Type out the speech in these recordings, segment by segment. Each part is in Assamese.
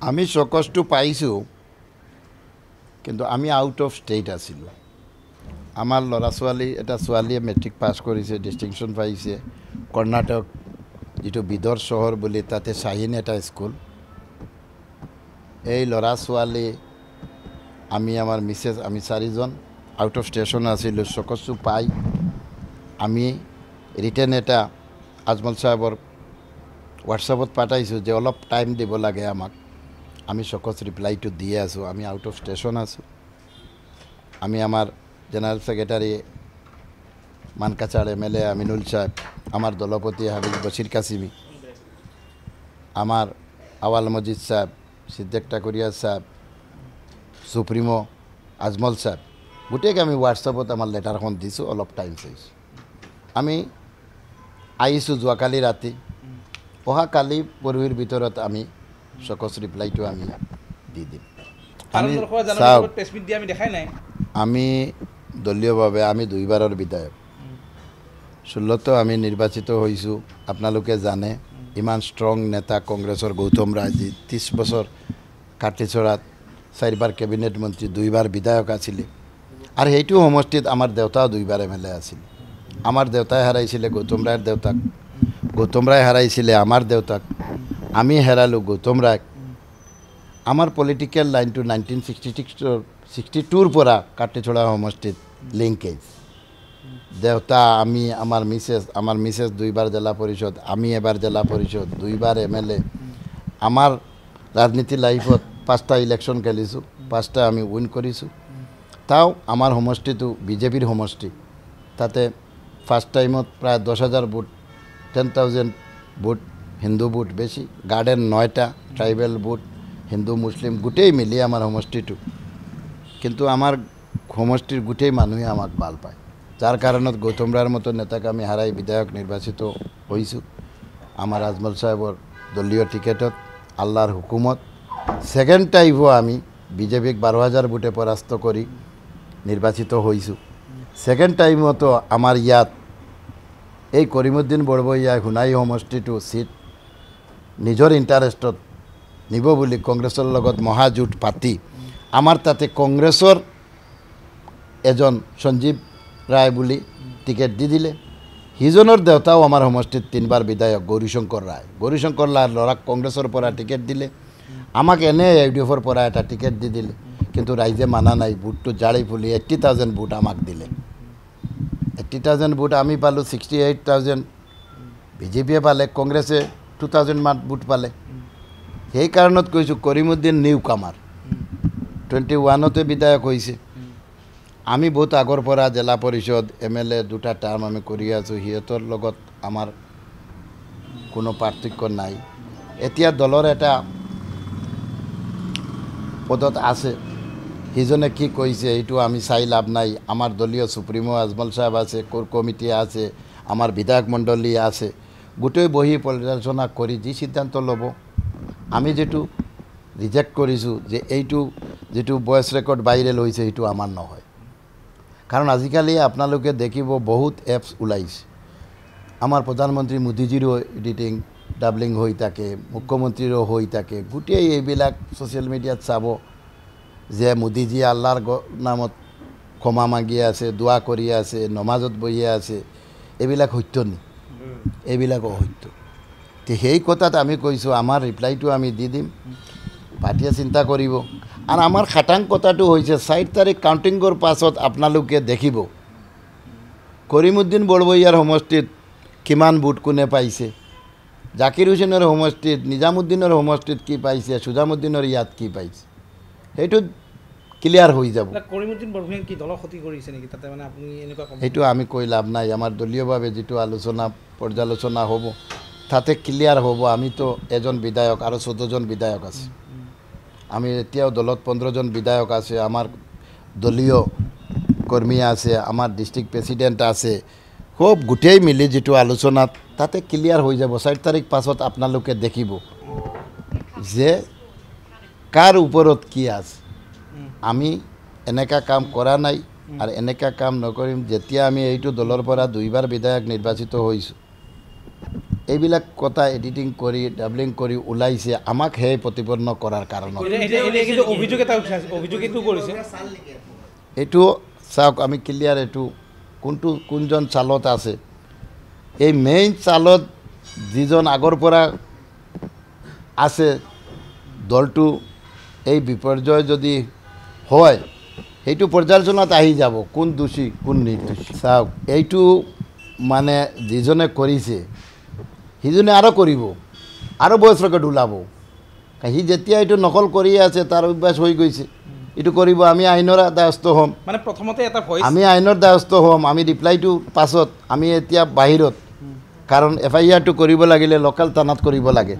আমি চকচটো পাইছোঁ, কিন্তু আমি আউট অফ ষ্টেট আছিলোঁ। আমাৰ ল'ৰা ছোৱালী, এটা ছোৱালীয়ে মেট্ৰিক পাছ কৰিছে, ডিষ্টিংশ্যন পাইছে কৰ্ণাটক, যিটো বিদৰ চহৰ বুলি, তাতে শ্বাহীন এটা স্কুল। এই ল'ৰা ছোৱালী, আমাৰ মিছেছ, আমি চাৰিজন আউট অফ ষ্টেচন আছিলোঁ। চকচটো পাই আমি ৰিটাৰ্ণ এটা আজমল চাহাবৰ হোৱাটছআপত পাঠাইছোঁ যে অলপ টাইম দিব লাগে আমাক। আমি চকচ ৰিপ্লাইটো দিয়ে আছোঁ, আমি আউট অফ ষ্টেচন আছোঁ। আমি আমাৰ জেনারেল সেক্রেটারি মানকাচার MLA আমিনুল সাহেব, আমার দলপতি হাবিজ বশির কাসিমি, আমার আওয়াল মজিদ সাহেব, সিদ্দেক টাকুরিয়া সাহেব, সুপ্রিমো আজমল সাহেব, গোটেইকে আমি হোৱাটছআপত আমাৰ লেটাৰখন দিছোঁ, অলপ টাইম চাইছোঁ। আমি আহিছোঁ যোৱাকালি ৰাতি, অহাকালি পৰহিৰ ভিতৰত আমি চকচ ৰিপ্লাইটো আমি দি দিম। আমি দলীয়ভাৱে আমি দুইবাৰৰ বিধায়ক, 16তো আমি নিৰ্বাচিত হৈছোঁ। আপোনালোকে জানে ইমান ষ্ট্ৰং নেতা কংগ্ৰেছৰ গৌতম ৰায়জী 30 বছৰ কাটিচৰাত 4বাৰ কেবিনেট মন্ত্ৰী, 2বাৰ বিধায়ক আছিলে। আৰু সেইটো সমষ্টিত আমাৰ দেউতাও 2বাৰ MLA আছিল। আমাৰ দেউতাই হাৰাইছিলে গৌতম ৰায়ৰ দেউতাক, গৌতম ৰায় হাৰাইছিলে আমাৰ দেউতাক, আমি হেৰালোঁ গৌতম ৰায়ক। আমাৰ পলিটিকেল লাইনটো 1962ৰ পৰা কাটিচৰা সমষ্টিত লিংকেজ। দেউতা, আমি, আমাৰ মিছেছ 2বাৰ জিলা পৰিষদ, আমি এবাৰ জিলা পৰিষদ, 2বাৰ MLA। আমাৰ ৰাজনীতি লাইফত 5টা ইলেকশ্যন খেলিছোঁ, 5টা আমি উইন কৰিছোঁ। তাও আমাৰ সমষ্টিটো বিজেপিৰ সমষ্টি, তাতে ফাৰ্ষ্ট টাইমত প্ৰায় 10,000 ভোট, 10,000 ভোট হিন্দু ভোট বেছি, গাৰ্ডেন 9টা, ট্ৰাইবেল ভোট হিন্দু মুছলিম গোটেই মিলি আমাৰ সমষ্টিটো। কিন্তু আমাৰ সমষ্টিৰ গোটেই মানুহে আমাক ভাল পায়, যাৰ কাৰণত গৌতম ৰায়ৰ মতো নেতাক আমি হাৰাই বিধায়ক নিৰ্বাচিত হৈছোঁ। আমাৰ আজমল চাহেবৰ দলীয় টিকেটত আল্লাহৰ হুকুমত ছেকেণ্ড টাইমো আমি বিজেপিক 12,000 ভোটে পৰাস্ত কৰি নিৰ্বাচিত হৈছোঁ। ছেকেণ্ড টাইমতো আমাৰ ইয়াত এই কৰিমুদ্দিন বৰবৰীয়াই সোণাই সমষ্টিটো চিট নিজৰ ইণ্টাৰেষ্টত নিব বুলি কংগ্ৰেছৰ লগত মহাজোঁট পাতি আমাৰ তাতে কংগ্ৰেছৰ এজন সঞ্জীৱ ৰায় বুলি টিকেট দি দিলে। সিজনৰ দেউতাও আমাৰ সমষ্টিত 3বাৰ বিধায়ক গৌৰীশংকৰ ৰায়। গৌৰীশংকৰ ৰায়ৰ ল'ৰাক কংগ্ৰেছৰ পৰা টিকেট দিলে, আমাক এনে UDFৰ পৰা এটা টিকেট দি দিলে, কিন্তু ৰাইজে মানা নাই। ভোটটো জাৰি ফুলি 80,000 ভোট আমাক দিলে। 80,000 ভোট আমি পালোঁ, 68,000 বিজেপিয়ে পালে, কংগ্ৰেছে 2,000 মান ভোট পালে। সেই কাৰণত কৈছোঁ কৰিমুদ্দিন নিউ কামাৰ, 21তে বিধায়ক হৈছে। আমি বহুত আগৰ পৰা জিলা পৰিষদ MLA 2টা টাৰ্ম আমি কৰি আছোঁ, সিহঁতৰ লগত আমাৰ কোনো পাৰ্থক্য নাই। এতিয়া দলৰ এটা পদত আছে, সিজনে কি কৈছে এইটো আমি চাই লাভ নাই। আমাৰ দলীয় সুপ্ৰিমো আজমল সাহেব আছে, কোৰ কমিটি আছে, আমাৰ বিধায়ক মণ্ডলী আছে, গোটেই বহি পৰ্যালোচনা কৰি যি সিদ্ধান্ত ল'ব। আমি যেটো ৰিজেক্ট কৰিছোঁ যে এইটো যিটো ভয়েচ ৰেকৰ্ড ভাইৰেল হৈছে সেইটো আমাৰ নহয়। কাৰণ আজিকালি আপোনালোকে দেখিব বহুত এপছ ওলাইছে, আমাৰ প্ৰধানমন্ত্ৰী মোদীজীৰো এডিটিং ডাবলিং হৈ থাকে, মুখ্যমন্ত্ৰীৰো হৈ থাকে। গোটেই এইবিলাক ছ'চিয়েল মিডিয়াত চাব যে মোদীজী আল্লাহৰ নামত ক্ষমা মাগি আছে, দোৱা কৰি আছে, নমাজত বহি আছে। এইবিলাক সত্য নি? এইবিলাক অসত্য। তো সেই কথাত আমি কৈছোঁ আমাৰ ৰিপ্লাইটো আমি দি দিম, পাৰ্টীয়ে চিন্তা কৰিব। আৰু আমাৰ খাটাং কথাটো হৈছে 4 তাৰিখ কাউণ্টিঙৰ পাছত আপোনালোকে দেখিব কৰিমুদ্দিন বৰবৰীয়াৰ সমষ্টিত কিমান ভোট কোনে পাইছে, জাকিৰ হুছেইনৰ সমষ্টিত, নিজামুদ্দিনৰ সমষ্টিত কি পাইছে, সুজামুদ্দিনৰ ইয়াত কি পাইছে, সেইটো ক্লিয়াৰ হৈ যাব। কৰিমুদ্দিন বৰভূঞাই কি দলৰ ক্ষতি কৰিছে নেকি তাতে, মানে আপুনি এনেকুৱা ক'ব? সেইটো আমি কৈ লাভ নাই। আমাৰ দলীয়ভাৱে যিটো আলোচনা পৰ্যালোচনা হ'ব তাতে ক্লিয়াৰ হ'ব। আমিতো এজন বিধায়ক আৰু 14জন বিধায়ক আছে। আমি এতিয়াও দলত 15জন বিধায়ক আছে, আমাৰ দলীয় কৰ্মী আছে, আমাৰ ডিষ্ট্ৰিক্ট প্ৰেচিডেণ্ট আছে, খুব গোটেই মিলি যিটো আলোচনাত তাতে ক্লিয়াৰ হৈ যাব। 4 তাৰিখ পাছত আপোনালোকে দেখিব যে কাৰ ওপৰত কি আছে। আমি এনেকা কাম কৰা নাই আৰু এনেকা কাম নকৰিম। যেতিয়া আমি এইটো দলৰ পৰা 2বাৰ বিধায়ক নিৰ্বাচিত হৈছোঁ, এইবিলাক কথা এডিটিং কৰি ডাবলিং কৰি ওলাইছে আমাক সেই প্ৰতিপন্ন কৰাৰ কাৰণত কিন্তু অভিযোগ এটা উঠাইছে অভিযোগ এইটো কৰিছে এইটো চাওক আমি ক্লিয়াৰ এইটো কোনজন চালত আছে এই মেইন চালত যিজন আগৰ পৰা আছে দলটো এই বিপৰ্যয় যদি হয় সেইটো পৰ্যালোচনাত আহি যাব কোন দোষী কোন নিৰ্দোষী চাওক এইটো মানে যিজনে কৰিছে সিজনে আৰু কৰিব আৰু বয়স ৰেকৰ্ড ওলাব সি যেতিয়া এইটো নকল কৰি আছে তাৰ অভ্যাস হৈ গৈছে এইটো কৰিব আমি আইনৰ দায়স্থ হ'ম মানে প্ৰথমতে এটা ভইচ আমি আইনৰ দায়স্থ হ'ম আমি ৰিপ্লাইটো পাছত আমি এতিয়া বাহিৰত কাৰণ FIR-টো কৰিব লাগিলে লোকেল থানাত কৰিব লাগে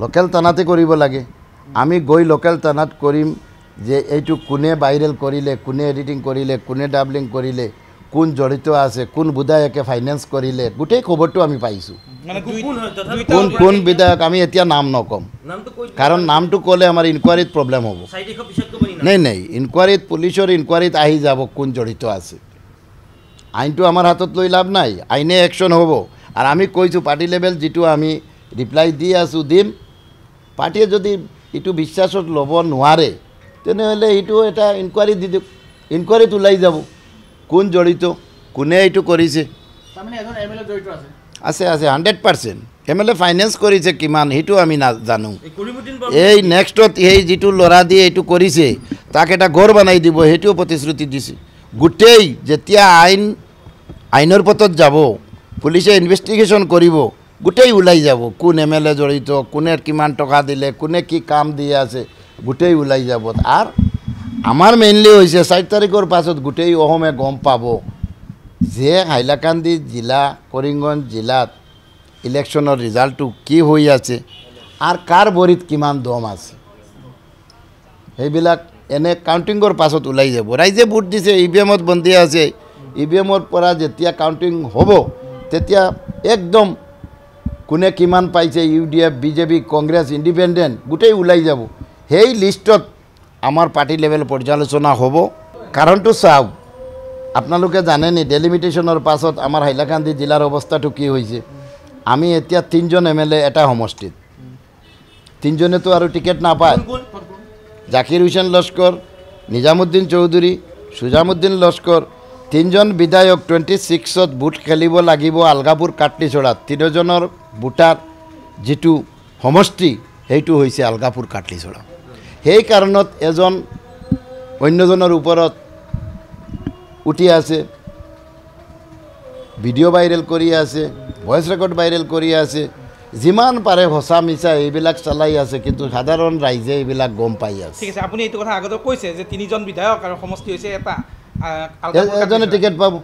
লোকেল থানাতে কৰিব লাগে আমি গৈ লোকেল থানাত কৰিম যে এইটো কোনে ভাইৰেল কৰিলে কোনে এডিটিং কৰিলে কোনে ডাবলিং কৰিলে কোন জড়িত আছে কোন বিধায়কে ফাইনেন্স কৰিলে গোটেই খবৰটো আমি পাইছোঁ মানে কোন বিধায়ক আমি এতিয়া নাম নকম কাৰণ নামটো ক'লে আমাৰ ইনকুৱাৰীত প্ৰব্লেম হ'ব নাই ইনকুৱাৰীত পুলিচৰ ইনকুৱাৰীত আহি যাব কোন জড়িত আছে আইনটো আমাৰ হাতত লৈ লাভ নাই আইনে একশ্যন হ'ব আৰু আমি কৈছোঁ পাৰ্টি লেভেল যিটো আমি ৰিপ্লাই দি আছোঁ দিম পাৰ্টিয়ে যদি এইটো বিশ্বাসত ল'ব নোৱাৰে তেনেহ'লে এইটো এটা ইনকুৱাৰী দি দিয়ক ইনকুৱাৰীত ওলাই যাব কোন জড়িত কোনে এইটো কৰিছে আছে 100% MLA ফাইনেন্স কৰিছে কিমান সেইটো আমি নাজানো এই নেক্সটত এই যিটো ল'ৰা দিয়ে এইটো কৰিছে তাক এটা ঘৰ বনাই দিব সেইটোও প্ৰতিশ্ৰুতি দিছে গোটেই যেতিয়া আইনৰ পথত যাব পুলিচে ইনভেষ্টিগেশ্যন কৰিব গোটেই ওলাই যাব কোন MLA জড়িত কোনে কিমান টকা দিলে কোনে কি কাম দি আছে গোটেই ওলাই যাব আৰু আমাৰ মেইনলি হৈছে 4 তাৰিখৰ পাছত গোটেই অসমে গম পাব যে হাইলাকান্দি জিলা কৰিমগঞ্জ জিলাত ইলেকশ্যনৰ ৰিজাল্টটো কি হৈ আছে আৰু কাৰ ভৰিত কিমান দম আছে সেইবিলাক এনে কাউণ্টিঙৰ পাছত ওলাই যাব ৰাইজে ভোট দিছে EVM-ত বন্দী আছে EVM-ৰ পৰা যেতিয়া কাউণ্টিং হ'ব তেতিয়া একদম কোনে কিমান পাইছে UDF BJP কংগ্ৰেছ ইণ্ডিপেণ্ডেণ্ট গোটেই ওলাই যাব সেই লিষ্টত আমাৰ পাৰ্টি লেভেল পৰ্যালোচনা হ'ব কাৰণটো চাওক আপোনালোকে জানেনি ডেলিমিটেশ্যনৰ পাছত আমাৰ হাইলাকান্দি জিলাৰ অৱস্থাটো কি হৈছে আমি এতিয়া 3জন MLA এটা সমষ্টিত 3জনেতো আৰু টিকেট নাপায় জাকিৰ হুছেইন লস্কৰ নিজামুদ্দিন চৌধুৰী সুজামুদ্দিন লস্কৰ 3জন বিধায়ক 26ত ভোট খেলিব লাগিব আলগাপুৰ কাটলিচৰাত 3জনৰ ভোটাৰ যিটো সমষ্টি সেইটো হৈছে আলগাপুৰ কাটলিচৰা সেই কাৰণত এজন অন্যজনৰ ওপৰত উঠি আছে ভিডিঅ' ভাইৰেল কৰি আছে ভইচ ৰেকৰ্ড ভাইৰেল কৰি আছে যিমান পাৰে সঁচা মিছা এইবিলাক চলাই আছে কিন্তু সাধাৰণ ৰাইজে এইবিলাক গম পাই আছে ঠিক আছে আপুনি এইটো কথা আগতে কৈছে যে 3জন বিধায়ক আৰু সমষ্টি হৈছে এটা এজনে টিকেট পাব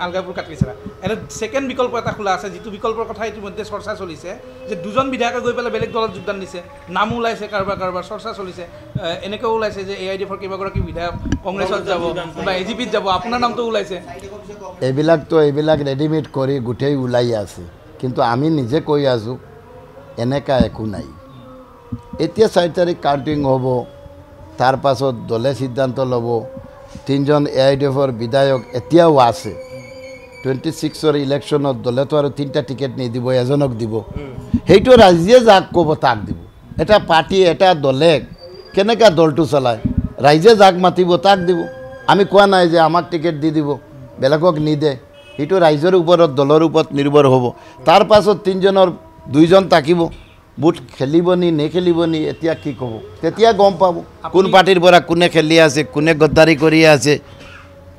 আলগাপুৰ কাটলিচৰা এটা ছেকেণ্ড বিকল্প এটা খোলা আছে যিটো বিকল্পৰ কথা ইতিমধ্যে চৰ্চা চলিছে যে 2জন বিধায়কে গৈ পেলাই বেলেগ দলত যোগদান দিছে নাম ওলাইছে কাৰোবাৰ চৰ্চা চলিছে এনেকৈ ওলাইছে যে AIDF-ৰ কেইবাগৰাকী বিধায়ক কংগ্ৰেছত যাব বা AGP-ত যাব আপোনাৰ নামটো ওলাইছে এইবিলাক ৰেডিমেড কৰি গোটেই ওলাই আছে কিন্তু আমি নিজে কৈ আছোঁ এনেকা একো নাই এতিয়া 4 তাৰিখ কাউণ্টিং হ'ব তাৰ পাছত দলে সিদ্ধান্ত ল'ব 3জন AIDF-ৰ বিধায়ক এতিয়াও আছে 26ৰ ইলেকশ্যনত দলেতো আৰু 3টা টিকেট নিদিব এজনক দিব সেইটো ৰাইজে যাক ক'ব তাক দিব এটা পাৰ্টি এটা দলে কেনেকৈ দলটো চলায় ৰাইজে যাক মাতিব তাক দিব আমি কোৱা নাই যে আমাক টিকেট দি দিব বেলেগক নিদে সেইটো ৰাইজৰ ওপৰত দলৰ ওপৰত নিৰ্ভৰ হ'ব তাৰ পাছত 3জনৰ 2জন থাকিব ভোট খেলিব নি নেখেলিব নি এতিয়া কি ক'ব তেতিয়া গম পাব কোন পাৰ্টিৰ পৰা কোনে খেলি আছে কোনে গদ্দাৰি কৰি আছে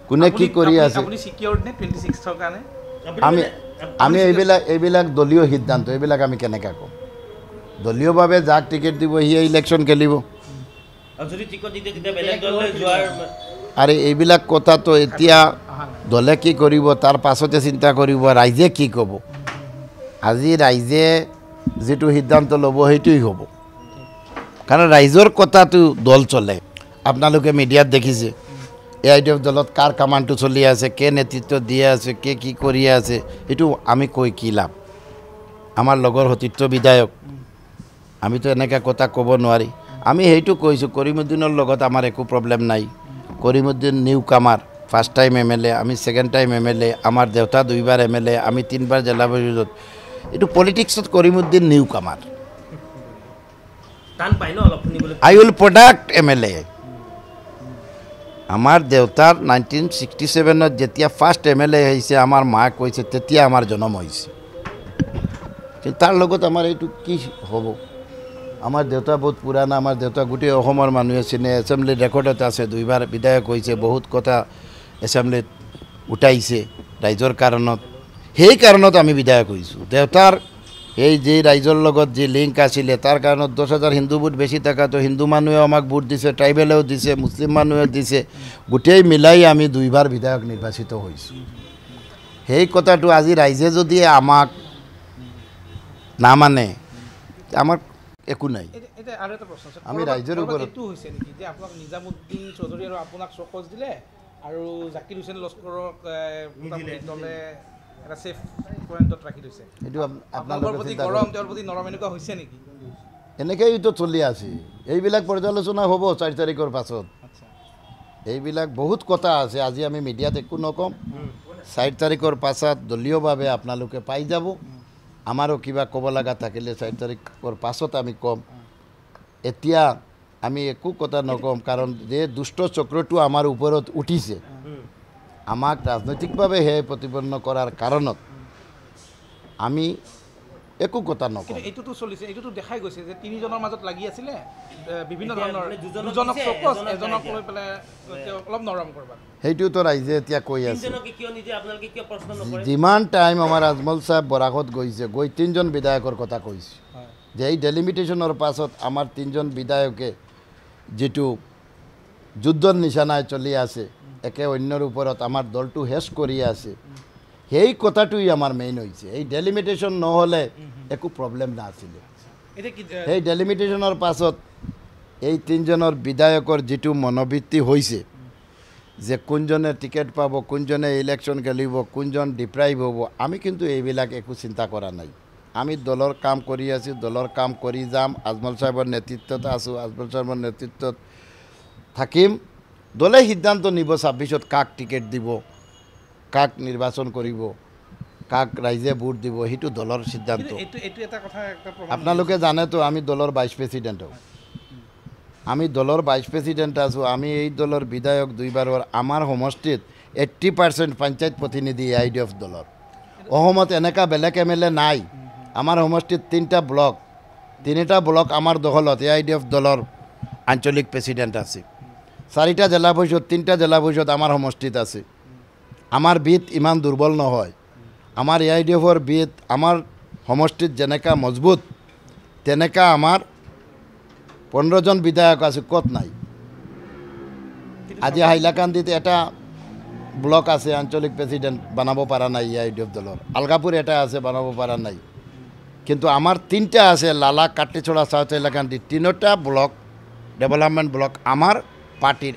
কোনে কি কৰি আছে আমি এইবিলাক দলীয় সিদ্ধান্ত এইবিলাক আমি কেনেকৈ ক'ম দলীয়ভাৱে যাক টিকেট দিব সিয়ে ইলেকশ্যন খেলিব আৰু এইবিলাক কথাটো এতিয়া দলে কি কৰিব তাৰ পাছতে চিন্তা কৰিব ৰাইজে কি ক'ব আজি ৰাইজে যিটো সিদ্ধান্ত ল'ব সেইটোৱেই হ'ব কাৰণ ৰাইজৰ কথাটো দল চলে আপোনালোকে মিডিয়াত দেখিছে AIDF দলত কাৰ কামাণ্ডটো চলি আছে কে নেতৃত্ব দি আছে কে কি কৰি আছে এইটো আমি কৈ কি লাভ আমাৰ লগৰ সতীৰ্থ বিধায়ক আমিতো এনেকৈ কথা ক'ব নোৱাৰি আমি সেইটো কৈছোঁ কৰিমুদ্দিনৰ লগত আমাৰ একো প্ৰব্লেম নাই Karimuddin new comer first time MLA আমি ছেকেণ্ড টাইম MLA আমাৰ দেউতা 2বাৰ MLA আমি 3বাৰ জিলা পৰিষদত এইটো পলিটিক্সত কৰিমুদ্দিন নিউ কামাৰ টান পাই ন অলপ শুনিবলৈ আই উইল প্ৰডাক্ট MLA আমাৰ দেউতাৰ 1967 যেতিয়া ফাৰ্ষ্ট MLA আহিছে আমাৰ মায়ে কৈছে তেতিয়া আমাৰ জন্ম হৈছে কিন্তু তাৰ লগত আমাৰ এইটো কি হ'ব আমাৰ দেউতা বহুত পুৰাণা আমাৰ দেউতা গোটেই অসমৰ মানুহে চিনে এছেম্বলিৰ ৰেকৰ্ডত আছে দুইবাৰ বিধায়ক হৈছে বহুত কথা এছেম্বলিত উঠাইছে ৰাইজৰ কাৰণত সেই কাৰণত আমি বিধায়ক হৈছোঁ দেউতাৰ এই যে ৰাইজৰ লগত যে লিংক আছিলে তাৰ কাৰণত 10,000 হিন্দু ভোট বেছি থকাটো হিন্দু মানুহে আমাক ভোট দিছে ট্ৰাইবেলেও দিছে মুছলিম মানুহে দিছে গোটেই মিলাই আমি দুইবাৰ বিধায়ক নিৰ্বাচিত হৈছোঁ সেই কথাটো আজি ৰাইজে যদি আমাক নামানে আমাৰ একো নাই এতিয়া আৰু এটা প্ৰশ্ন আছে আমি ৰাইজৰ ওপৰত এইটো হৈছে নেকি যে আপোনাক নিজামুদ্দিন চৌধুৰী আৰু আপোনাক চকজ দিলে আৰু জাকিৰ হুছেইন লস্কৰক দলে এটা ছেফ পইণ্টত ৰাখি থৈছে এইটো আপোনালোকৰ প্ৰতি গৰম তেওঁৰ প্ৰতি নৰম এনেকুৱা হৈছে নেকি এনেকৈতো চলি আছে এইবিলাক পৰ্যালোচনা হ'ব 4 তাৰিখৰ পাছত আচ্ছা এইবিলাক বহুত কথা আছে আজি আমি মিডিয়াত একো নকম 4 তাৰিখৰ পাছত দলীয়ভাৱে আপোনালোকে পাই যাব আমাৰো কিবা ক'ব লগা থাকিলে 4 তাৰিখৰ পাছত আমি কম এতিয়া আমি একো কথা নকম কাৰণ যে দুষ্ট চক্ৰটো আমাৰ ওপৰত উঠিছে আমাক ৰাজনৈতিকভাৱে হে প্ৰতিপন্ন কৰাৰ কাৰণত আমি একো কথা নকওঁ এইটোতো চলিছে এইটোতো দেখাই গৈছে যে তিনিজনৰ মাজত লাগি আছিলে বিভিন্ন ধৰণৰ দুজনক চকজ এজনক লৈ পেলাই অলপ নৰম কৰবা সেইটোতো ৰাইজে এতিয়া কৈ আছে তিনিজনকে কিয় নিদিয়ে আপোনালোকে কিয় প্ৰশ্ন নকৰে যিমান টাইম আমাৰ আজমল চাহেব বৰাকত গৈছে গৈ 3জন বিধায়কৰ কথা কৈছে যে এই ডেলিমিটেশ্যনৰ পাছত আমাৰ 3জন বিধায়কে যেটো যুদ্ধৰ নিশানায় চলি আছে একে অন্যৰ ওপৰত আমাৰ দলটো হেছ কৰি আছে সেই কথাটোই আমাৰ মেইন হৈছে এই ডেলিমিটেশ্যন নহ'লে একো প্ৰব্লেম নাছিলে এতিয়া কি সেই ডেলিমিটেশ্যনৰ পাছত এই 3জনৰ বিধায়কৰ যেটো মনোবৃত্তি হৈছে যে কোনজনে টিকেট পাব কোনজনে ইলেকশ্যন খেলিব কোনজন ডিপ্ৰাইভ হ'ব আমি কিন্তু এইবিলাক একো চিন্তা কৰা নাই আমি দলৰ কাম কৰি আছোঁ দলৰ কাম কৰি যাম আজমল চাহেবৰ নেতৃত্বত আছোঁ আজমল চাহেবৰ নেতৃত্বত থাকিম দলে সিদ্ধান্ত নিব 26ত কাক টিকেট দিব কাক নিৰ্বাচন কৰিব কাক ৰাইজে ভোট দিব সেইটো দলৰ সিদ্ধান্ত এইটো এটা কথা একটা আপোনালোকে জানেতো আমি দলৰ ভাইচ প্ৰেচিডেণ্ট হওঁ আমি দলৰ ভাইচ প্ৰেচিডেণ্ট আছোঁ আমি এই দলৰ বিধায়ক দুইবাৰৰ আমাৰ সমষ্টিত 80% পঞ্চায়ত প্ৰতিনিধি AIDF দলৰ অসমত এনেকা বেলেগ MLA নাই আমাৰ সমষ্টিত 3টা ব্লক 3টা ব্লক আমাৰ দখলত AIDF দলৰ আঞ্চলিক প্ৰেচিডেণ্ট আছে 4টা জিলা পৰিষদ 3টা জিলা পৰিষদ আমাৰ সমষ্টিত আছে আমাৰ বিত ইমান দুৰ্বল নহয় আমাৰ AIDFৰ বিত আমাৰ সমষ্টিত যেনেকা মজবুত তেনেকা আমাৰ 15জন বিধায়ক আছে ক'ত নাই আজি হাইলাকান্দিত এটা ব্লক আছে আঞ্চলিক প্ৰেচিডেণ্ট বনাব পৰা নাই AIDF দলৰ আলগাপুৰ এটা আছে বনাব পৰা নাই কিন্তু আমাৰ 3টা আছে লালা কাটিছড়া সাউথ হাইলাকান্দি 3টা ব্লক ডেভেলপমেণ্ট ব্লক আমাৰ পাৰ্টিৰ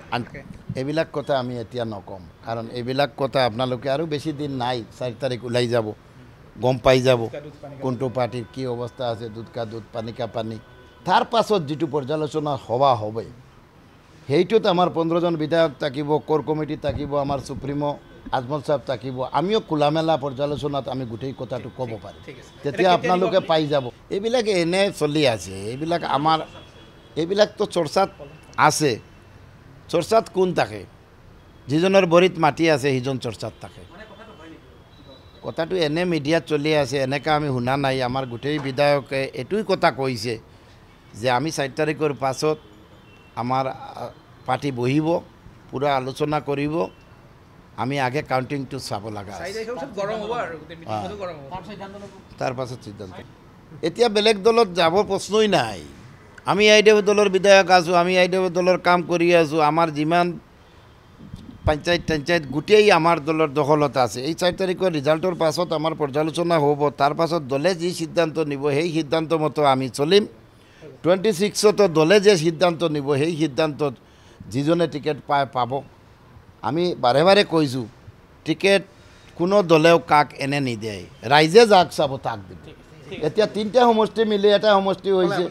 এইবিলাক কথা আমি এতিয়া নকম কাৰণ এইবিলাক কথা আপোনালোকে আৰু বেছি দিন নাই 4 তাৰিখ ওলাই যাব গম পাই যাব কোনটো পাৰ্টিৰ কি অৱস্থা আছে দুধ কা দুধ পানী কা পানী তাৰ পাছত যেটো পৰ্যালোচনা হবা হবে সেইটোত আমাৰ 15জন বিধায়ক থাকিব কোৰ কমিটি থাকিব আমাৰ সুপ্ৰিমো আজমল সাহেব থাকিব আমিও খোলামেলা পৰ্যালোচনাত আমি গোটেই কথাটো ক'ব পাৰিম তেতিয়া আপোনালোকে পাই যাব এইবিলাক এনে চলি আছে এইবিলাক আমাৰ এইবিলাকতো চৰ্চাত আছে চৰ্চাত কোন থাকে যিজনৰ বৰিত মাটি আছে সিজন চৰ্চাত থাকে কথাটো এনে মিডিয়াত চলি আছে এনেকা আমি শুনা নাই আমাৰ গোটেই বিধায়কে এইটোই কথা কৈছে যে আমি 4 তাৰিখৰ পাছত আমাৰ পাৰ্টি বহিব পুৰা আলোচনা কৰিব আমি আগে কাউন্টিংটো চাব লগা আছে গৰম হ'ব আৰু গোটেই মিটিংটো গৰম হ'ব তাৰ পাছত সিদ্ধান্ত এতিয়া বেলেগ দলত যাব প্ৰশ্নই নাই আমি AIDF দলৰ বিধায়ক আছোঁ আমি AIDF দলৰ কাম কৰি আছোঁ আমাৰ যিমান পঞ্চায়ত গোটেই আমাৰ দলৰ দখলত আছে এই 4 তাৰিখৰ ৰিজাল্টৰ পাছত আমাৰ পৰ্যালোচনা হ'ব তাৰ পাছত দলে যি সিদ্ধান্ত নিব সেই সিদ্ধান্ত মতে আমি চলিম 26ত দলে যে সিদ্ধান্ত নিব সেই সিদ্ধান্তত যিজনে টিকেট পাব আমি বাৰে বাৰে কৈছোঁ টিকেট কোনো দলেও কাক এনে নিদিয়ে ৰাইজে যাক চাব তাক দিব এতিয়া 3টা সমষ্টি মিলি এটা সমষ্টি হৈছে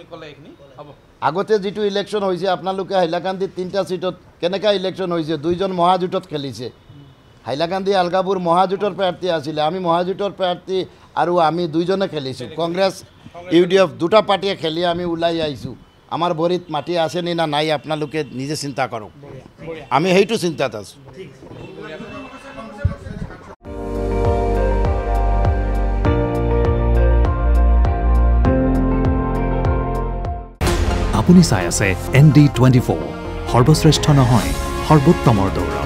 আগতে যেটো ইলেকশ্যন হৈছে আপোনালোকে হাইলাকান্দিত 3টা সিটত কেনেকা ইলেকশ্যন হৈছে দুইজন মহাজোঁটত খেলিছে হাইলাকান্দি আলগাপুৰ মহাজোঁটৰ প্ৰাৰ্থী আছিলে আমি মহাজোঁটৰ প্ৰাৰ্থী আৰু আমি দুইজনে খেলিছোঁ কংগ্ৰেছ UDF দুটা পাৰ্টিয়ে খেলি আমি ওলাই আহিছোঁ আমাৰ ভৰিত মাটি আছে নে না নাই আপোনালোকে নিজে চিন্তা কৰক আমি সেইটো চিন্তাত আছোঁ আপুনি চাই আছে ND24 সৰ্বশ্ৰেষ্ঠ নহয় সৰ্বোত্তমৰ দৌৰা